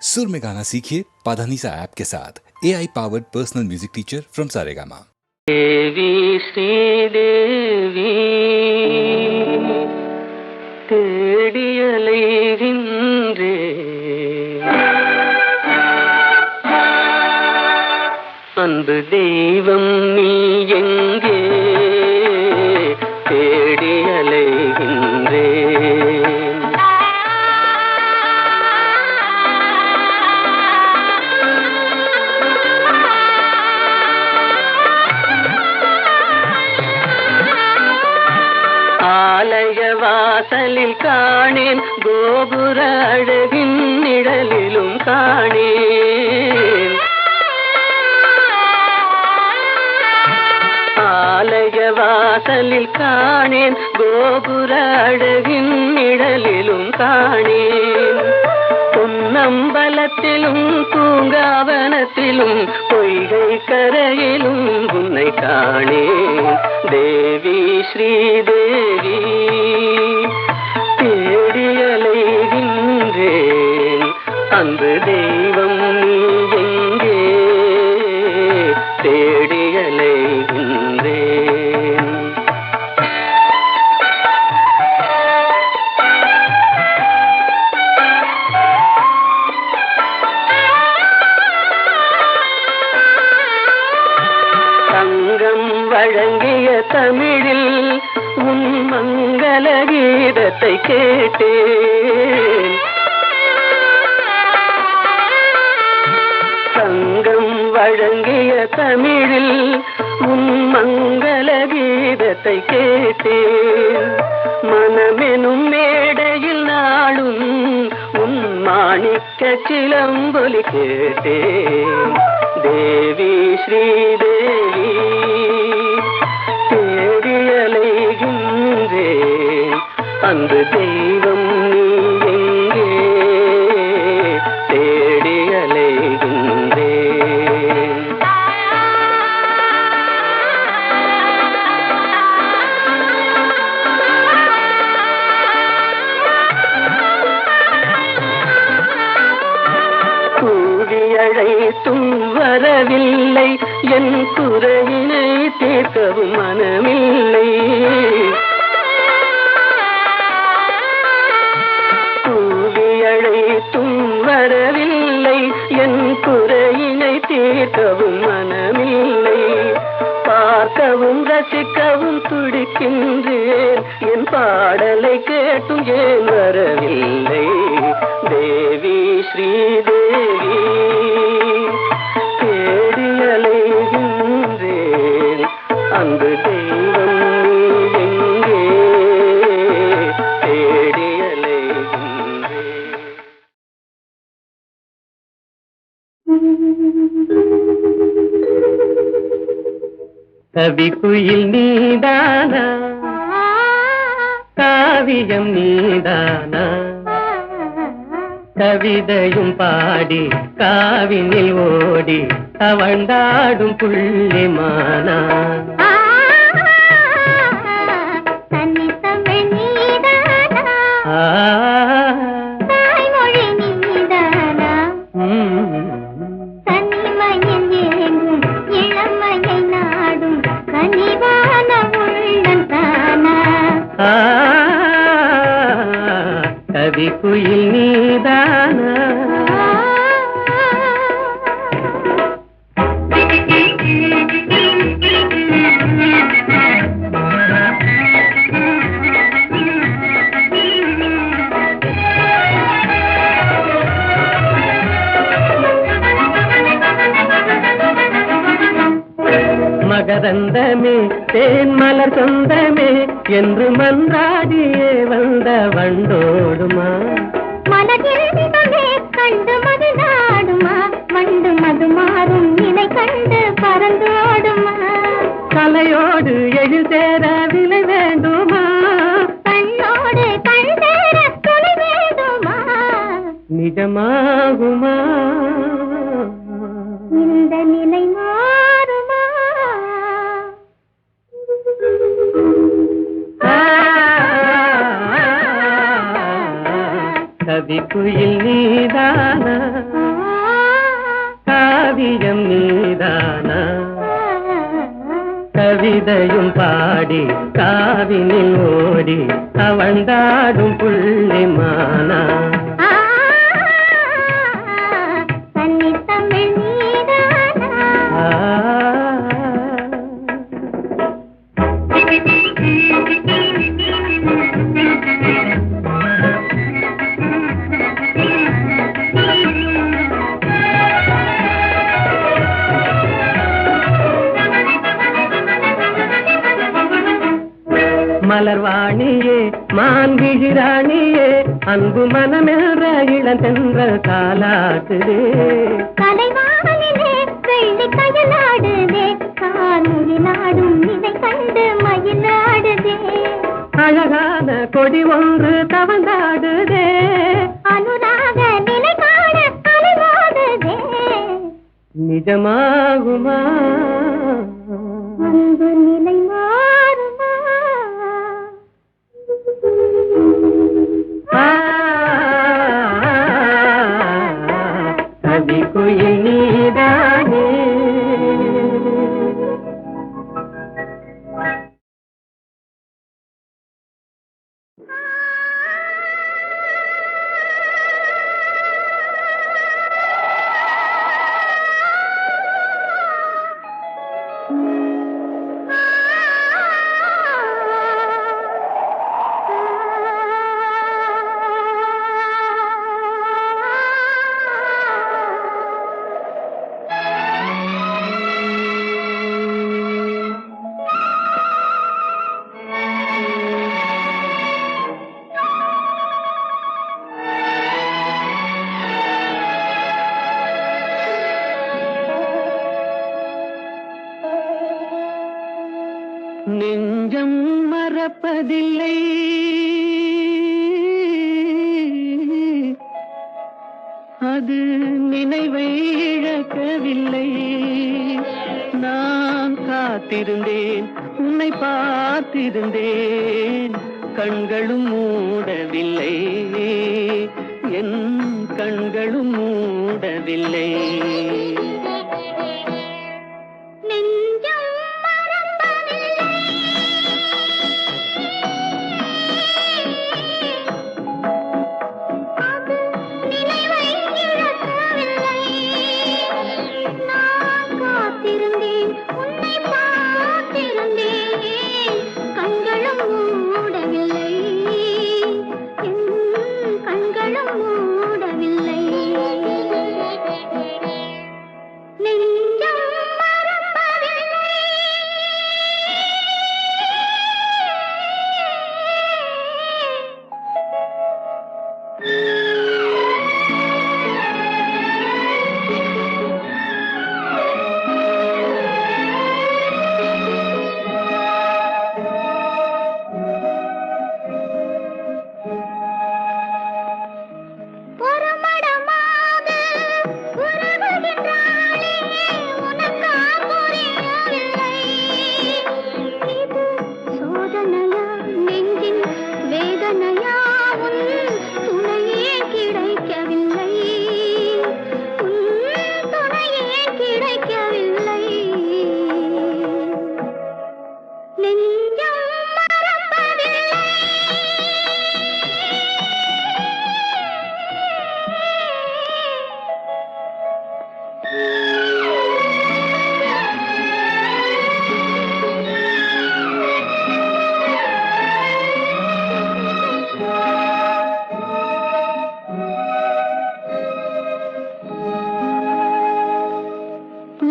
सुर में गाना सीखिए पाधानीसा ऐप के साथ AI powered personal music teacher from Saregama. देवी श्रीदेवी தேடியலைகின்றே அன்பு தெய்வம் நீ எங்கே தேடியலைகின்றே ஆலய வாசலில் காணேன் கோபுர அழகின் நிழலிலும் காணேன் ஆலய வாசலில் காணேன் கோபுர அழகின் நிழலிலும் காணேன் பொன்னம்பலத்திலும் பூங்காவனத்திலும் பொய்கை கரையிலும் உன்னை காணேன் தேவி ஸ்ரீதேவி தேடியலைகின்றேன் அன்பு தெய்வம் நீ எங்கே தேடியலைகின்றேன் சங்கம் வழங்கிய தமிழில் உன் மங்கள கீதத்தை கேட்டேன் சங்கம் வழங்கிய தமிழில் உன் மங்கள கீதத்தை கேட்டேன் மனமெனும் மேடையில் நாளும் உன் மாணிக்க சிலம்பொலி கேட்டேன் தேவி ஸ்ரீதேவி தேடியலைகின்றேன் அன்பு தெய்வம் நீ எங்கே தேடியலைகின்றேன் அழைத்தும் வரவில்லை என் குறையினை தீர்க்கவும் மனமில்லை கூவி அழைத்தும் வரவில்லை என் குறையினை தீர்க்கவும் மனமில்லை பார்க்கவும் ரசிக்கவும் துடிக்கின்றேன் என் பாடலை கேட்டும் ஏன் வரவில்லை தேவி ஸ்ரீதேவி தேடியலைகின்றேன் அன்பு தெய்வம் நீ எங்கே தேடியலைகின்றேன் கவிக்குயில் நீதானா காவியம் நீதானா கவிதையும் பாடி காவினில் ஓடி தவழ்ந்தாடும் புள்ளிமானா கவிக்குயில் நீதானா மகரந்தமே தேன் மலர் சொந்தமே என்று மன்றாடியே வந்த வண்டோடுமா மலர்கிழமே கண்டு மது நாடுமா வண்டு மது மாறும் நிலை கண்டு பறந்தோடுமா கலையோடு எழில் சேர விலை வேண்டுமா கண்ணோடு கண் சேர துணை வேண்டுமா நிஜமாகுமா இந்த நிலை மாறுமா கவிக்குயில் நீதானா கவிதையும் பாடி காவினில் ஓடி அவழ்ந்தாடும் புள்ளிமானா. தமிழ் நீதானா? மலர்வாணியே மான்விழிராணியே அன்பு மனமென்ற இளந்தென்ற காலாட்டுதே. கலைவானிலே வெள்ளி கயலாடுதே, கார்முகிலாடும் இதை கண்டு மயிலாடுதே. அழகான கொடி ஒன்று தவந்தாடுதே, அனுராக நிலை காண அலைவாடுதே. நிஜமாகுமா அன்பு நிலை மாறுமா? கவி குயில் நீதானே. நெஞ்சம் மறப்பதில்லை, அது நினைவை இழக்கவில்லை. நான் காத்திருந்தேன், உன்னை பார்த்திருந்தேன், கண்களும் மூடவில்லை, என் கண்களும் மூடவில்லை.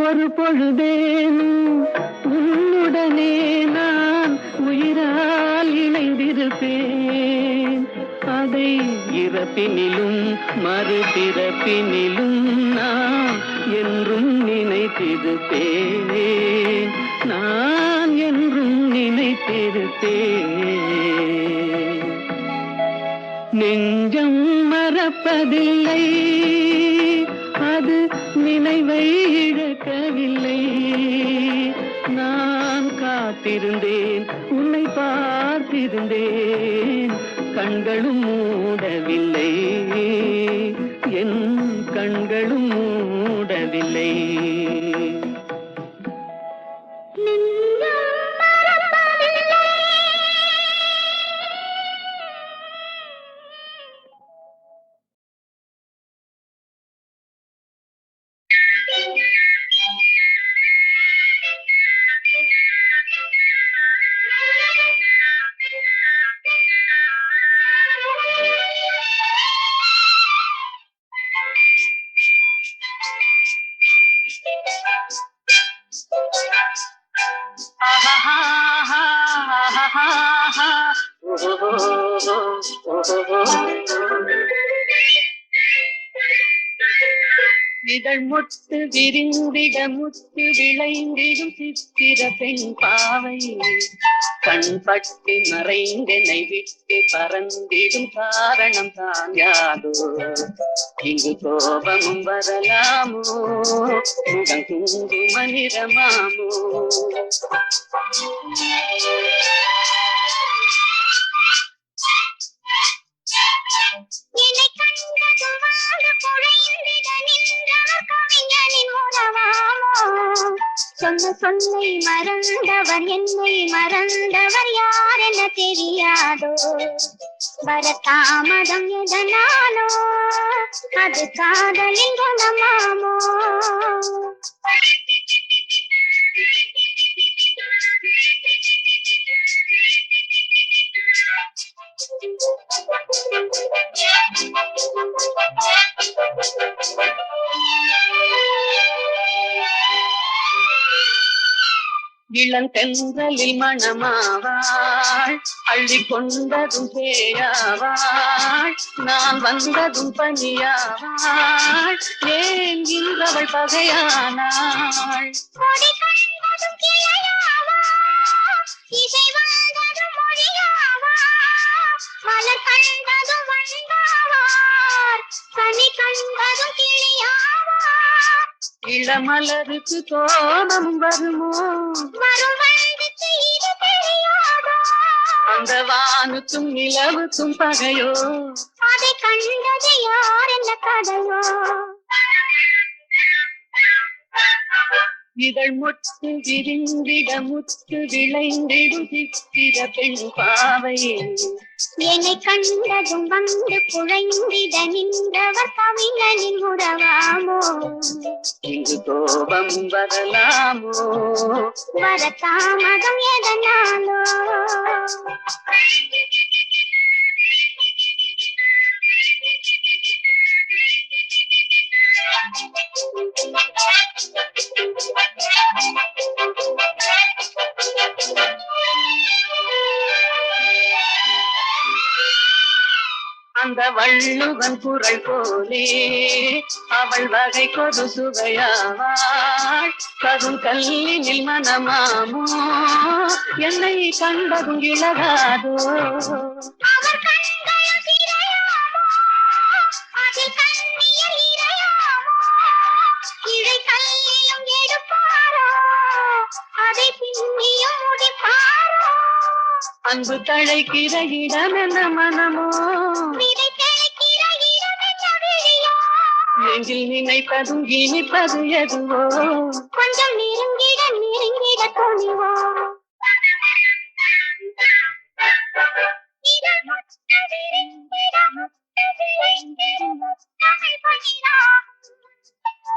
ஒரு பொழுதேனும் உன்னுடனே நான் உயிரால் இணைந்திருப்பேன். அதை இறப்பினிலும் மறுபிறப்பினிலும் நான் என்றும் நினைத்திருப்பேன், நான் என்றும் நினைத்திருப்பேன். நெஞ்சம் மறப்பதில்லை, அது நினைவை இழக்கவில்லை. நான் காத்திருந்தேன், உன்னை பார்த்திருந்தேன், கண்களும் மூடவில்லை, என் கண்களும் மூடவில்லை. நெஞ்சம் இதழ் முத்து விரிந்திட முத்து விளைந்திடும் சித்திர பெண் பாவை கண் பட்டு மறைந்தனை விட்டு பறந்திடும் காரணம் தான் யாதோ இங்கு கோபமும் வரலாமோ முகம் குங்கும நிறமாமோ என்னை கண்டதும் வாடு குழைந்திட நின்றவர் கவிஞனின் உறவாமோ சொன்ன சொல்லை மறந்தவர் என்னை மறந்தவர் யார் என தெரியாதோ வர தாமதம் எதனாலோ அது காதலின் குணமாமோ இளந்தென்றலில் மணமாவாள் அள்ளி கொண்டதும் பேயாவாள் நான் வந்ததும் பணியாவாள் ஏன் இன்றவள் பகையானாள் கொடி கண்டதும் கிளையாவா இசை வந்ததும் மொழியாவா மலர் கண்டதும் வந்தாவார் கனி கண்டதும் கிளியாவா இளமலருக்கு கோபம் வருமோ வரும் வயதுக்கு இது தெரியாதோ அந்த வானுக்கும் நிலவுக்கும் பகையோ அதை கண்டது யார் என்ன கதையோ இதழ் முத்து விரிந்திட முத்து விளைந்திடும் சித்திர பெண் பாவை என்னை கண்டதும் வந்து குழைந்திட நின்றவர் கவிஞனின் உறவாமோ இங்கு கோபம் வரலாமோ வர தாமதம் எதனாலோ அந்த வள்ளுவன் குரல் போலே அவள் வகை கொடு சுவையாவாள் கரும் கல்லினில் மனமாமோ என்னை கண்டதும் இழகாதோ அவர் கண்கள் சிறையாமோ அதில் கண்ணியல் இறையாமோ இழை கல்லிலும் எடுப்பாரோ அதை பின்னியும் முடிப்பாரோ அன்பு தழைக்கிற இடம் என்ன மனமோ விதை தெளிக்கிற இடம் என்ன விழியோ நெஞ்சில் நினைப்பதும் இனிப்பது எதுவோ கொஞ்சம் நெருங்கிட நெருங்கிட துணிவோ இதழ் முத்து விரிந்திட முத்து விளைந்திடும் முத்தமிழ் பகிராகும்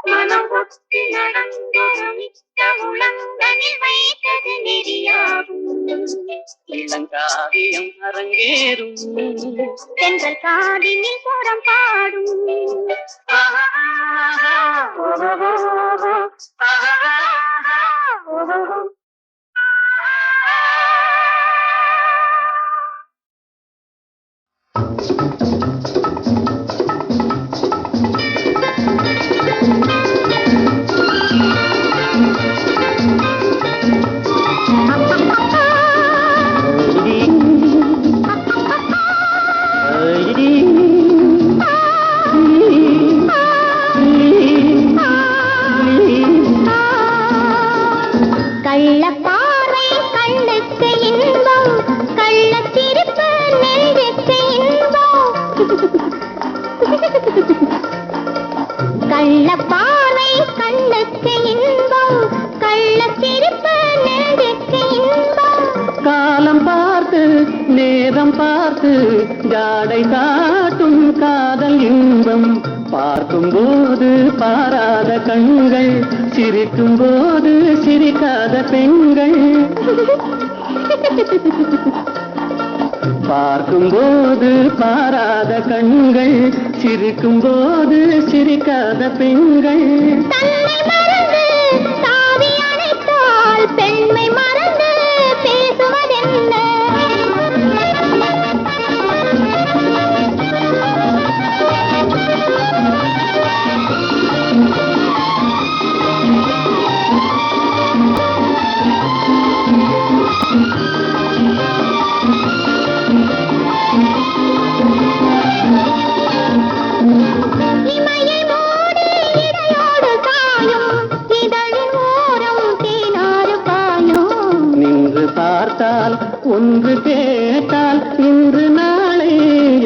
மனம் ஒத்து நடந்தொரு மிக்க உளங்களில் வைத்தது நெறியாகும் இளங்காவியம் அரங்கேறும் தென்றல் காதினில் புறம் பாடும் கள்ளப்பார்வை கண்ணுக்கு இன்பம் கள்ளச்சிரிப்பு நெஞ்சுக்கு இன்பம் கள்ளப்பார்வை கண்ணுக்கு இன்பம் கள்ளச்சிரிப்பு நெஞ்சுக்கு இன்பம் காலம் பார்த்து நேரம் பார்த்து ஜாடை காட்டும் காதல் இன்பம் பார்க்கும் போது பாராத கண்கள் சிரிக்கும் போது சிரிக்காத பெண்கள் பார்க்கும் போது பாராத கண்கள் சிரிக்கும் போது சிரிக்காத பெண்கள் தன்னை மறந்து தாவி அணைத்தால் பெண்மை மறந்து பேசுவதென்ன ஒன்று கேட்டால் இன்று நாளை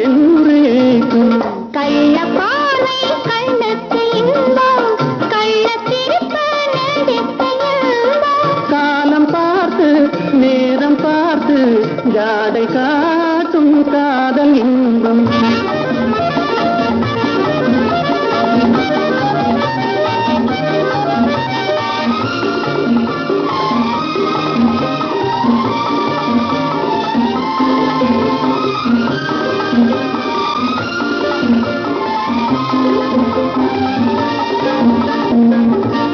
என்று ஏற்கும். கள்ளப்பானை கண்ணுக்கு இன்பம், கள்ளத்திருப்பு நெஞ்சுக்கு இன்பம். காலம் பார்த்து நேரம் பார்த்து ஜாடை காட்டும் காதல் இன்பம்.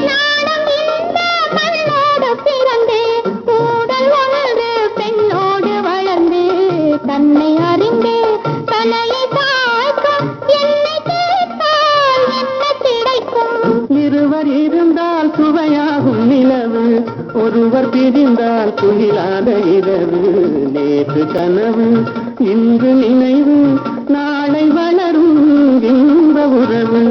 நானும் இந்த மண்ணோடு பிறந்து, ஊடல் ஒன்று பெண்ணோடு வளர்ந்து, தன்னை அறிந்து தலையை தாழ்க்கும், என்னை கேட்டால் என்ன கிடைக்கும்? இருவர் இருந்தால் சுவையாகும் நிலவு, ஒருவர் பிரிந்தால் துயிலாத இரவு. நேற்று கனவு இன்று நினைவு, நாளை வளரும் இன்ப உறவு.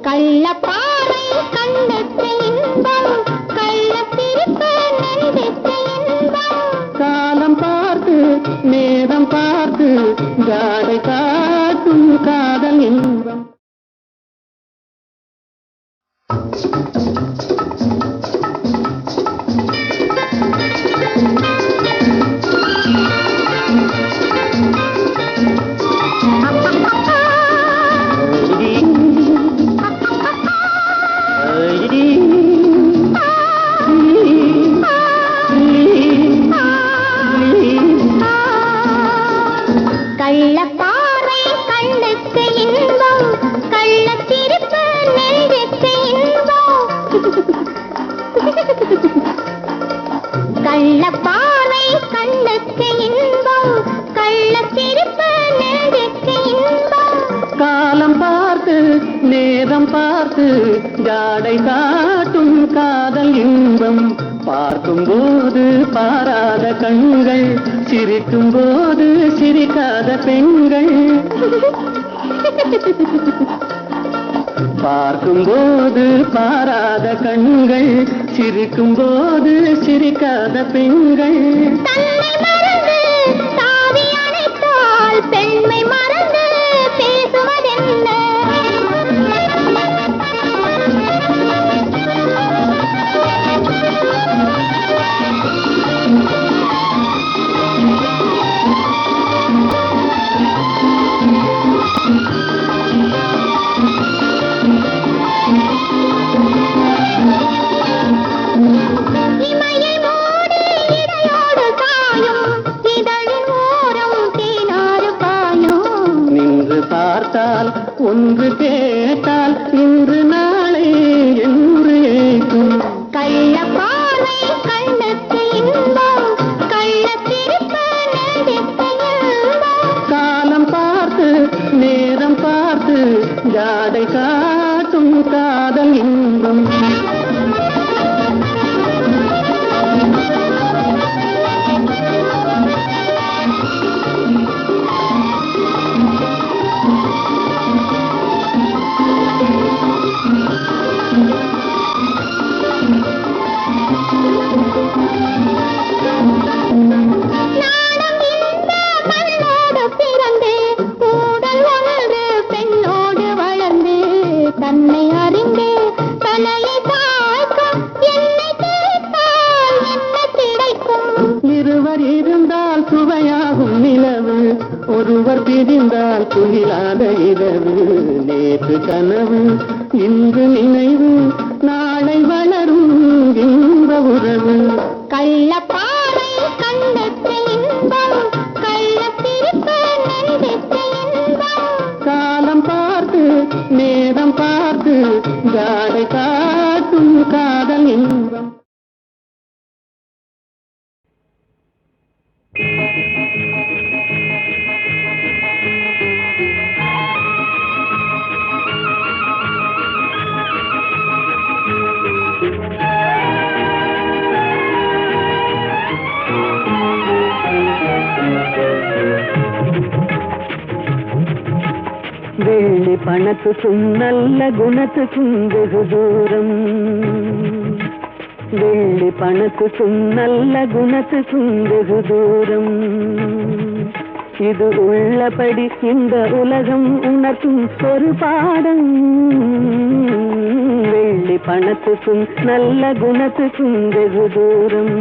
கள்ளப்பானை கண்ணுக்கு இன்பம், கள்ளத்திருப்பு நெஞ்சுக்கு இன்பம். காலம் பார்த்து நேரம் பார்த்து ஜாடை காட்டும் காதல் இன்பம். கள்ளப்பானை கண்ணுக்கு இன்பம், கள்ளத்திருப்பு நெஞ்சுக்கு இன்பம். கள்ளப்பானை கண்ணுக்கு இன்பம், கள்ளத்திருப்பு நெஞ்சுக்கு இன்பம். காலம் பார்த்து நேரம் பார்த்து ஜாடை காட்டும் காதல் இன்பம். பார்க்கும் போது பாராத கண்கள், சிரிக்கும் போது சிரிக்காத பெண்கள். பார்க்கும் போது பாராத கண்கள், சிரிக்கும் போது சிரிக்காத பெண்கள். தன்னை மறந்து தாவி அணைத்தால் பெண்மை மறந்து பேசுவதென்ன? இமையை மூடி இடையோடு சாயும், இதழின் ஓரம் தேனாறு பாயும். நின்று பார்த்தால் ஒன்று கேட்டால் இன்று நாளை என்று ஏற்கும். கள்ளப்பானை கண்ணுக்கு இன்பம், கள்ளத்திருப்பு நெஞ்சுக்கு இன்பம். காலம் பார்த்து நேரம் பார்த்து ஜாடை காட்டும் காதல் இன்பம். நானும் இந்த மண்ணோடு பிறந்து, ஊடல் ஒன்று பெண்ணோடு வளர்ந்து, தன்னை அறிந்து தலையை தாழ்க்கும், என்னை கேட்டால் என்ன கிடைக்கும்? இருவர் இருந்தால் சுவையாகும் நிலவு, ஒருவர் பிரிந்தால் துயிலாத இரவு. நேற்று கனவு இன்று நினைவு, நாளை வளரும் இன்ப உறவு. கள்ளப்பானை கண்ணுக்கு இன்பம், கள்ளத்திருப்பு நெஞ்சுக்கு இன்பம். காலம் பார்த்து நேரம் பார்த்து ஜாடை காட்டும் காதல் இன்பம். வெள்ளி பணத்துக்கும் நல்ல குணத்துக்கும் வெகு தூரம். வெள்ளி பணத்துக்கும் நல்ல குணத்துக்கும் வெகு தூரம். இது உள்ளபடி இந்த உலகம் உணர்த்தும் ஒரு பாடம். வெள்ளி பணத்துக்கும் நல்ல குணத்துக்கும் வெகு தூரம்.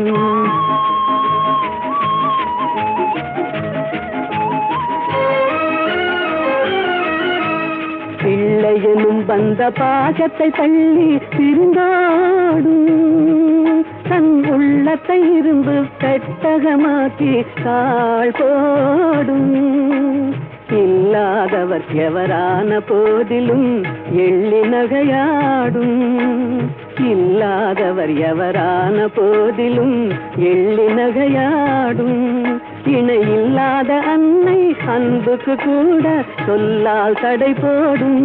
பிள்ளையனும் வந்த பாகத்தை தள்ளி பிரிந்தாடும். தன் உள்ளத்தை இரும்பு பெட்டகமாக்கி கால் போடும். இல்லாதவர் எவரான போதிலும் எள்ளி நகையாடும். இல்லாதவர் எவரான போதிலும் எள்ளி நகையாடும். இணை இல்லாத அன்னை அன்புக்கு கூட சொல்லால் தடை போடும்.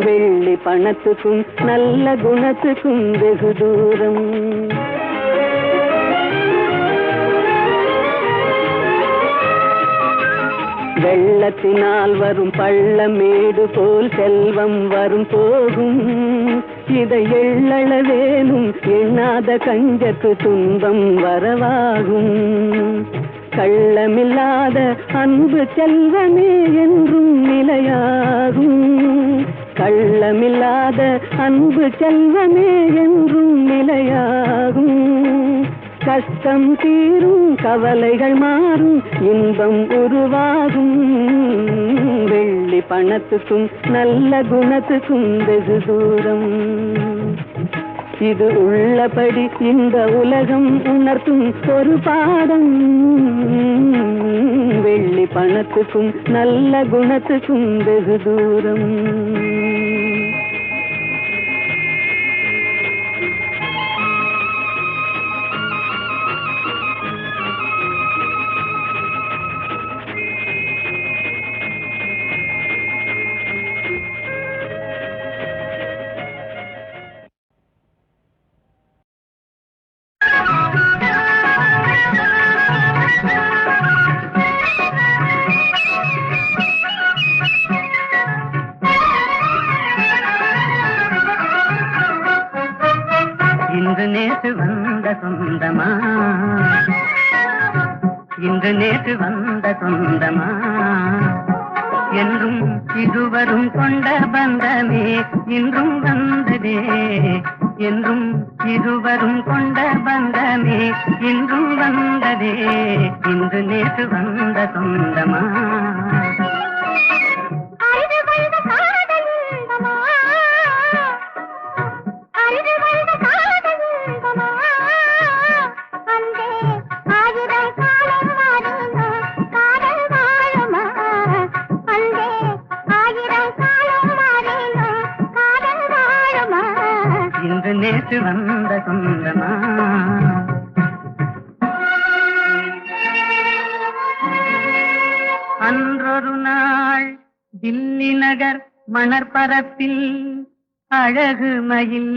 வெள்ளி பணத்துக்கும் நல்ல குணத்துக்கும் வெகு தூரம். வெள்ளத்தினால் வரும் பள்ளமேடு போல் செல்வம் வரும் போகும். இதை எள்ளளவேனும் எண்ணாத கஞ்சக்கு துன்பம் வரவாகும். கள்ளமில்லாத அன்பு செல்வமே என்றும் நிலையாகும். கள்ளமில்லாத அன்பு செல்வமே என்றும் நிலையாகும். கஷ்டம் தீரும் கவலைகள் மாறும் இன்பம் உருவாகும். வெள்ளி பணத்துக்கும் நல்ல குணத்துக்கும் வெகு தூரம். இது உள்ளபடி இந்த உலகம் உணர்த்தும் ஒரு பாடம். வெள்ளி பணத்துக்கும் நல்ல குணத்துக்கும் வெகு தூரம். இன்று நேற்று வந்த சொந்தமா, இன்று நேற்று வந்த சொந்தமா, என்றும் இதுவரும் கொண்ட பந்தமே இன்றும் வந்ததே. என்றும் இதுவரும் கொண்ட பந்தமே இன்றும் வந்ததே. இன்று நேற்று வந்த சொந்தமா. இன்று நேற்று வந்த சொந்தமா. அன்றொரு நாள் தில்லி நகர் மணற்பரப்பில் அழகு மயில்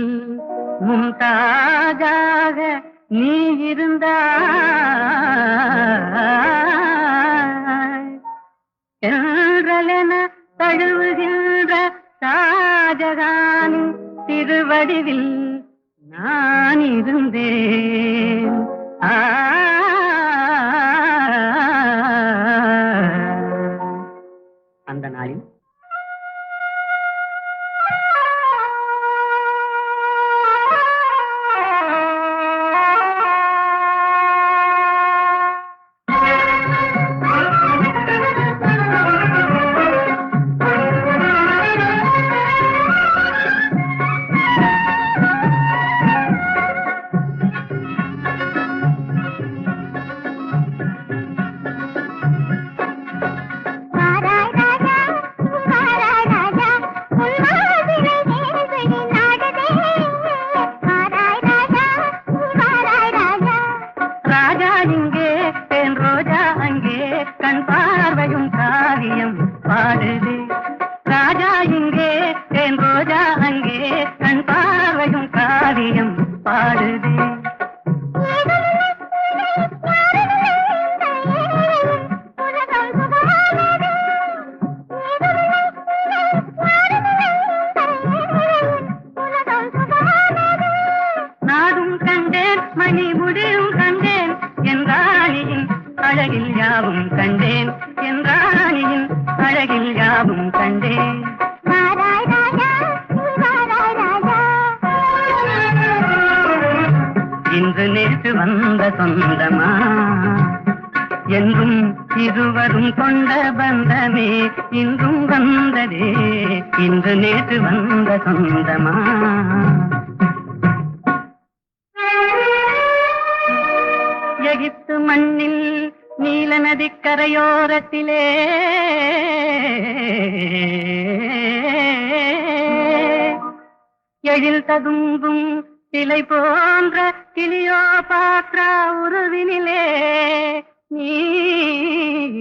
மும்தாஜாக நீ இருந்தாய். என்றலென தழுவுகின்ற ஷாஜகானின் திருவடிவில் நான் இருந்தேன். அந்த நாளில் நாடு இன்று நேற்று வந்த சொந்தமா என்றும் இருவரும் கொண்ட பந்தமே இன்றும் வந்ததே இன்று நேற்று வந்த சொந்தமா எகிப்து மண்ணில் நீல நதிக்கரையோரத்திலே எழில் ததும்பும் சிலை போன்ற கிளியோபாத்ரா உருவினிலே நீ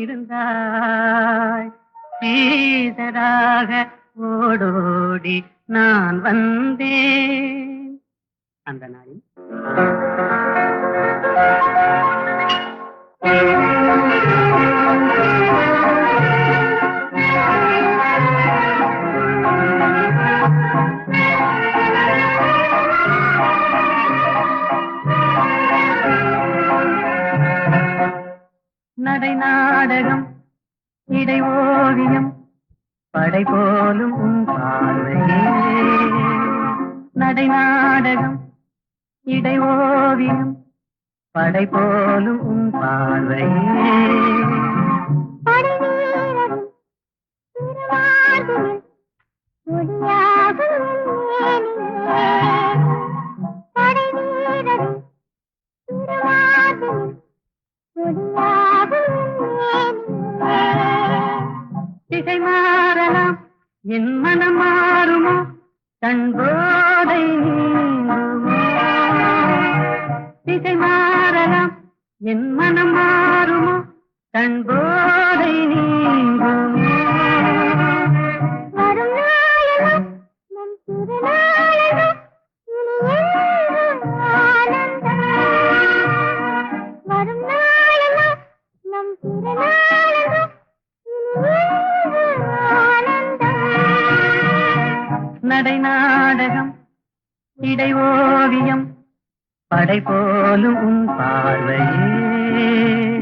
இருந்தாய் சீதராக ஓடோடி நான் வந்தேன் அந்த நாளில் நடை நாடகம் இடை ஓவியம் படை போலும் உன் பார்வையே நடை நாடகம் இடை ஓவியம் படை போலும் உன் பார்வையே திசை மாறலாம் என் மனம் மாறுமோ தன் போதை நீங்குமோ திசை மாறலாம் என் மனம் மாறுமோ தன் போதை நீங்குமோ வரும் நாளெல்லாம் நம் திருநாளெல்லாம் ஆனந்தம் வரும் நாளெல்லாம் நம் திருநாளெல்லாம் நடை நாடகம் இடை ஓவியம் படை போலும் உன் பார்வையே